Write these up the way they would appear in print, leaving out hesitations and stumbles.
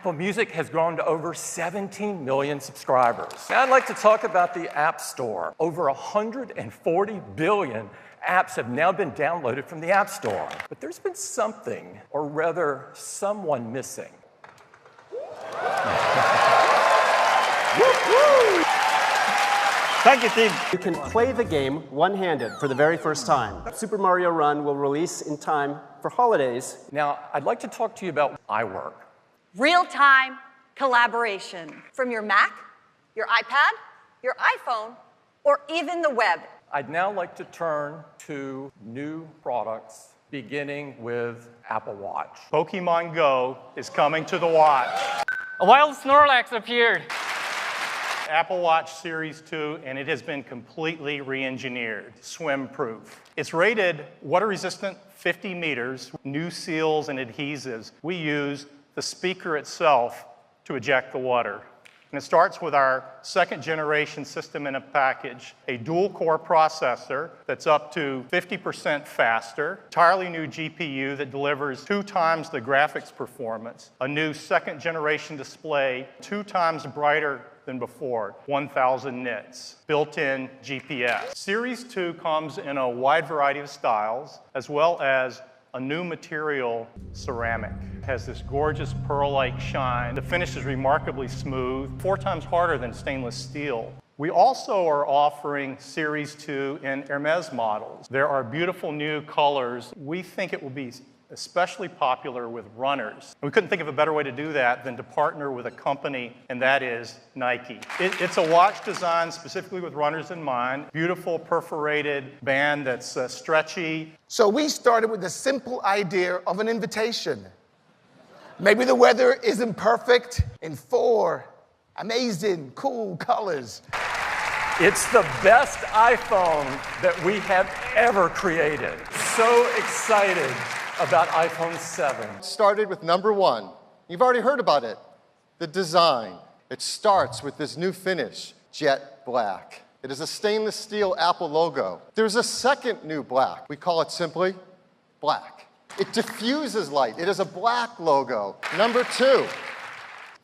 Apple Music has grown to over 17 million subscribers. Now I'd like to talk about the App Store. Over 140 billion apps have now been downloaded from the App Store. But there's been something, or rather, someone missing. Thank you, Steve. You can play the game one-handed for the very first time. Super Mario Run will release in time for holidays. Now, I'd like to talk to you about iWork. Real-time collaboration from your Mac, your iPad, your iPhone, or even the web. I'd now like to turn to new products, beginning with Apple Watch. Pokemon Go is coming to the watch. A wild Snorlax appeared. Apple Watch Series 2, and it has been completely re-engineered, swim-proof. It's rated water-resistant 50 meters, new seals and adhesives. We use the speaker itself to eject the water. And it starts with our second-generation system in a package, a dual-core processor that's up to 50% faster, entirely new GPU that delivers 2 times the graphics performance, a new second-generation display, 2 times brighter than before, 1,000 nits, built-in GPS. Series 2 comes in a wide variety of styles, as well as a new material, ceramic. It has this gorgeous pearl-like shine. The finish is remarkably smooth, 4 times harder than stainless steel. We also are offering Series 2 in Hermes models. There are beautiful new colors. We think it will be especially popular with runners. We couldn't think of a better way to do that than to partner with a company, and that is Nike. It's a watch designed specifically with runners in mind. Beautiful perforated band that's stretchy. So we started with the simple idea of an invitation. Maybe the weather isn't perfect in 4 amazing, cool colors. It's the best iPhone that we have ever created. So excited about iPhone 7. Started with number 1. You've already heard about it, the design. It starts with this new finish, jet black. It is a stainless steel Apple logo. There's a second new black. We call it simply black. It diffuses light. It is a black logo. Number 2,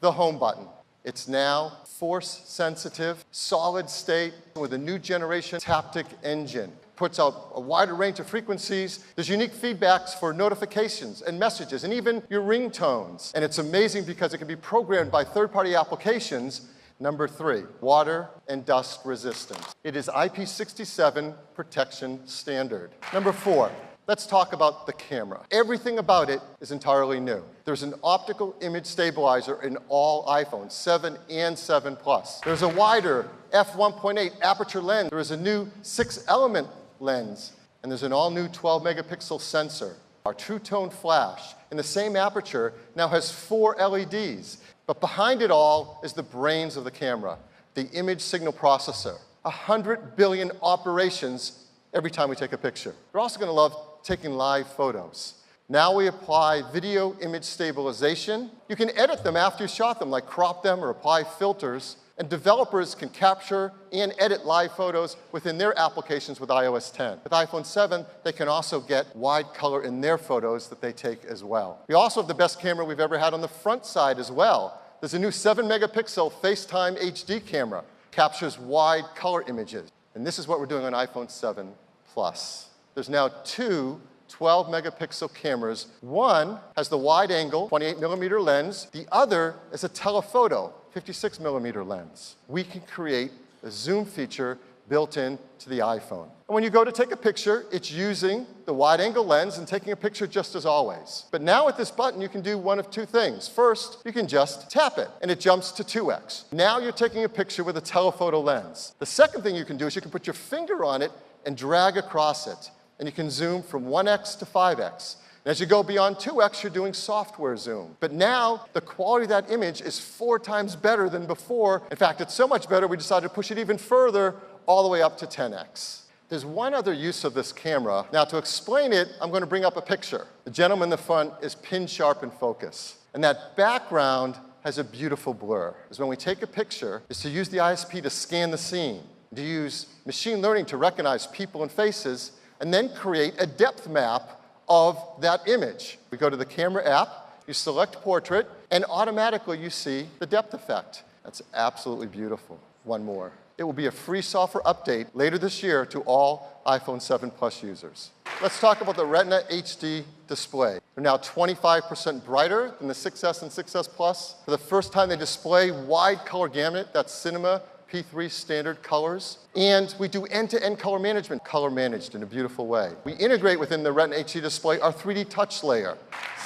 the home button. It's now force sensitive, solid state with a new generation haptic engine. Puts out a wider range of frequencies. There's unique feedbacks for notifications and messages and even your ringtones. And it's amazing because it can be programmed by third-party applications. Number 3, water and dust resistance. It is IP67 protection standard. Number 4, let's talk about the camera. Everything about it is entirely new. There's an optical image stabilizer in all iPhones, 7 and 7 Plus. There's a wider f1.8 aperture lens. There is a new 6-element lens, and there's an all-new 12-megapixel sensor. Our True Tone flash in the same aperture now has 4 LEDs, but behind it all is the brains of the camera, the image signal processor. 100 billion operations every time we take a picture. You're also going to love taking live photos. Now we apply video image stabilization. You can edit them after you shot them, like crop them or apply filters. And developers can capture and edit live photos within their applications with iOS 10. With iPhone 7, they can also get wide color in their photos that they take as well. We also have the best camera we've ever had on the front side as well. There's a new 7-megapixel FaceTime HD camera. Captures wide color images. And this is what we're doing on iPhone 7 Plus. There's now 2 12-megapixel cameras. One has the wide-angle 28-millimeter lens. The other is a telephoto 56-millimeter lens. We can create a zoom feature built into the iPhone. And when you go to take a picture, it's using the wide-angle lens and taking a picture just as always. But now with this button, you can do one of 2 things. First, you can just tap it, and it jumps to 2x. Now you're taking a picture with a telephoto lens. The second thing you can do is you can put your finger on it and drag across it. And you can zoom from 1x to 5x. And as you go beyond 2x, you're doing software zoom. But now, the quality of that image is 4 times better than before. In fact, it's so much better, we decided to push it even further, all the way up to 10x. There's one other use of this camera. Now, to explain it, I'm going to bring up a picture. The gentleman in the front is pin sharp in focus. And that background has a beautiful blur. Because when we take a picture, is to use the ISP to scan the scene, to use machine learning to recognize people and faces, and then create a depth map of that image. We go to the camera app, you select portrait, and automatically you see the depth effect. That's absolutely beautiful. One more. It will be a free software update later this year to all iPhone 7 Plus users. Let's talk about the Retina HD display. They're now 25% brighter than the 6S and 6S Plus. For the first time, they display wide color gamut. That's Cinema P3 standard colors. And we do end-to-end color management, color managed in a beautiful way. We integrate within the Retina HD display our 3D touch layer.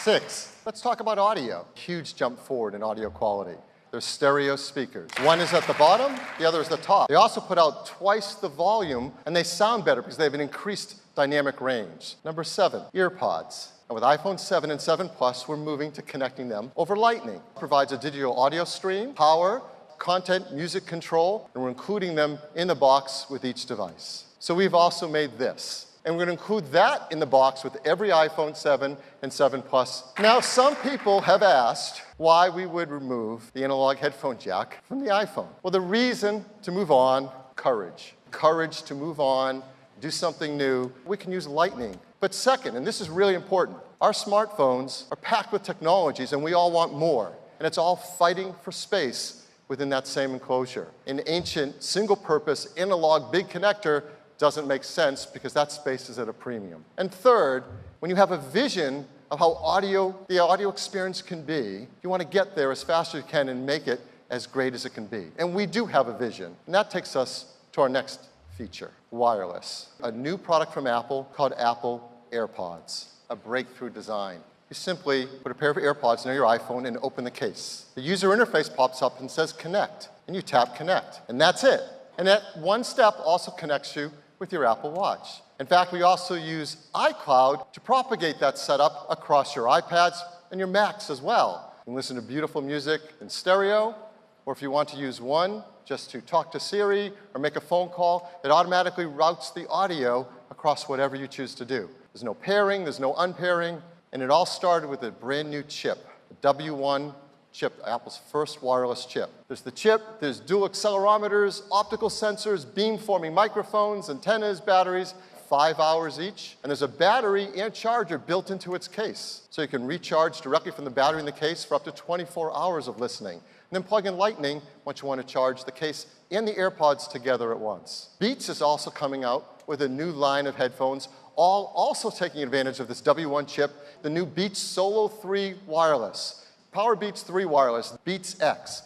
6, let's talk about audio. Huge jump forward in audio quality. There's stereo speakers. One is at the bottom, the other is at the top. They also put out twice the volume, and they sound better because they have an increased dynamic range. Number 7, earpods. And with iPhone 7 and 7 Plus, we're moving to connecting them over Lightning. It provides a digital audio stream, power, content, music control, and we're including them in the box with each device. So we've also made this. And we're going to include that in the box with every iPhone 7 and 7 Plus. Now, some people have asked why we would remove the analog headphone jack from the iPhone. Well, the reason to move on, courage. Courage to move on, do something new. We can use Lightning. But second, and this is really important, our smartphones are packed with technologies and we all want more. And it's all fighting for space within that same enclosure. An ancient, single-purpose, analog big connector doesn't make sense because that space is at a premium. And third, when you have a vision of how the audio experience can be, you want to get there as fast as you can and make it as great as it can be. And we do have a vision. And that takes us to our next feature, wireless. A new product from Apple called Apple AirPods, a breakthrough design. You simply put a pair of AirPods near your iPhone and open the case. The user interface pops up and says connect, and you tap connect, and that's it. And that one step also connects you with your Apple Watch. In fact, we also use iCloud to propagate that setup across your iPads and your Macs as well. You can listen to beautiful music in stereo, or if you want to use one just to talk to Siri or make a phone call, it automatically routes the audio across whatever you choose to do. There's no pairing, there's no unpairing, and it all started with a brand new chip, the W1 chip, Apple's first wireless chip. There's the chip, there's dual accelerometers, optical sensors, beamforming microphones, antennas, batteries, 5 hours each. And there's a battery and charger built into its case. So you can recharge directly from the battery in the case for up to 24 hours of listening. And then plug in Lightning once you want to charge the case and the AirPods together at once. Beats is also coming out with a new line of headphones, all also taking advantage of this W1 chip, the new Beats Solo 3 Wireless. Power Beats 3 Wireless, Beats X.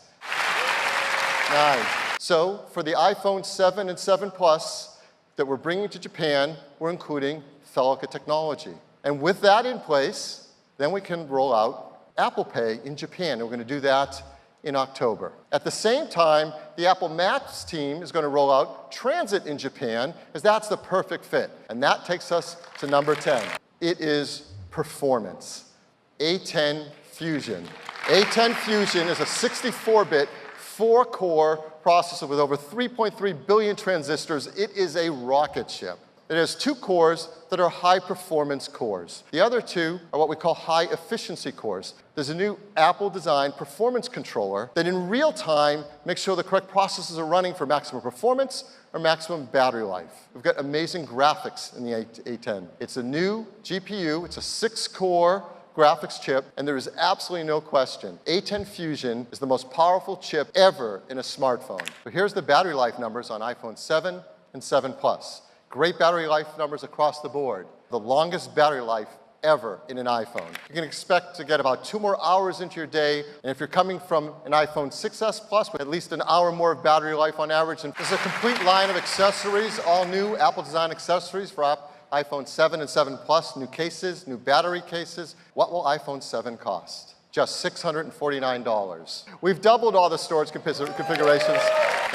Nice. So for the iPhone 7 and 7 Plus that we're bringing to Japan, we're including Felica technology. And with that in place, then we can roll out Apple Pay in Japan. And we're going to do that in October. At the same time, the Apple Maps team is going to roll out Transit in Japan, as that's the perfect fit. And that takes us to number 10. It is performance. A10 Fusion. A10 Fusion is a 64-bit, 4-core processor with over 3.3 billion transistors. It is a rocket ship. It has 2 cores that are high-performance cores. The other 2 are what we call high-efficiency cores. There's a new Apple-designed performance controller that in real time makes sure the correct processes are running for maximum performance or maximum battery life. We've got amazing graphics in the A10. It's a new GPU. It's a 6-core graphics chip, and there is absolutely no question. A10 Fusion is the most powerful chip ever in a smartphone. So here's the battery life numbers on iPhone 7 and 7 Plus. Great battery life numbers across the board. The longest battery life ever in an iPhone. You can expect to get about 2 more hours into your day, and if you're coming from an iPhone 6S Plus, with at least an hour more of battery life on average. And there's a complete line of accessories, all new Apple design accessories for iPhone 7 and 7 Plus, new cases, new battery cases. What will iPhone 7 cost? Just $649. We've doubled all the storage configurations,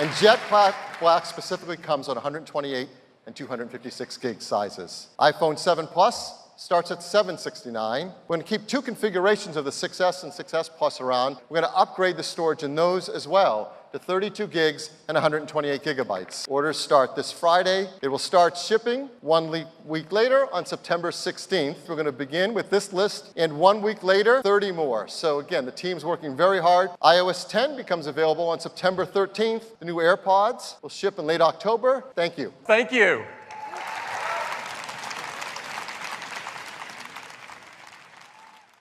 and Jet Black specifically comes on 128 and 256 gig sizes. iPhone 7 Plus starts at $769. We're going to keep 2 configurations of the 6S and 6S Plus around. We're going to upgrade the storage in those as well to 32 gigs and 128 gigabytes. Orders start this Friday. It will start shipping 1 week later on September 16th. We're going to begin with this list, and 1 week later, 30 more. So again, the team's working very hard. iOS 10 becomes available on September 13th. The new AirPods will ship in late October. Thank you. Thank you.